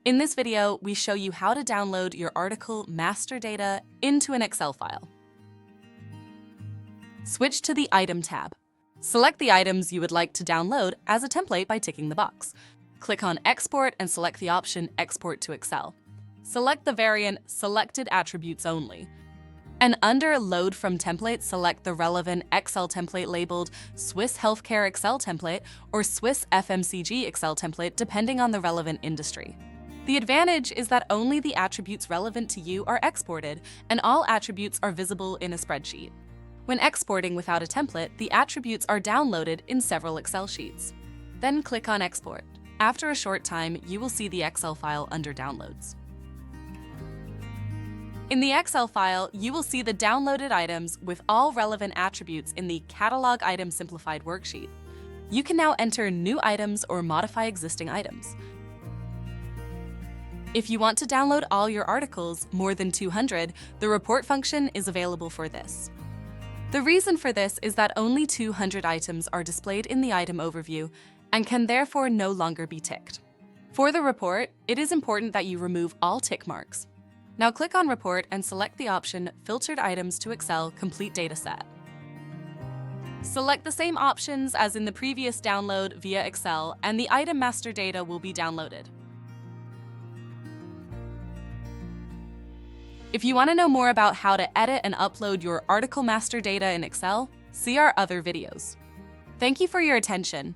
In this video, we show you how to download your article master data into an Excel file. Switch to the Item tab. Select the items you would like to download as a template by ticking the box. Click on Export and select the option Export to Excel. Select the variant Selected Attributes Only. And under Load from Template, select the relevant Excel template labeled Swiss Healthcare Excel Template or Swiss FMCG Excel Template, depending on the relevant industry. The advantage is that only the attributes relevant to you are exported, and all attributes are visible in a spreadsheet. When exporting without a template, the attributes are downloaded in several Excel sheets. Then click on Export. After a short time, you will see the Excel file under Downloads. In the Excel file, you will see the downloaded items with all relevant attributes in the Catalog Item Simplified worksheet. You can now enter new items or modify existing items. If you want to download all your articles, more than 200, the report function is available for this. The reason for this is that only 200 items are displayed in the item overview and can therefore no longer be ticked. For the report, it is important that you remove all tick marks. Now click on Report and select the option Filtered Items to Excel Complete Dataset. Select the same options as in the previous download via Excel, and the item master data will be downloaded. If you want to know more about how to edit and upload your article master data in Excel, see our other videos. Thank you for your attention.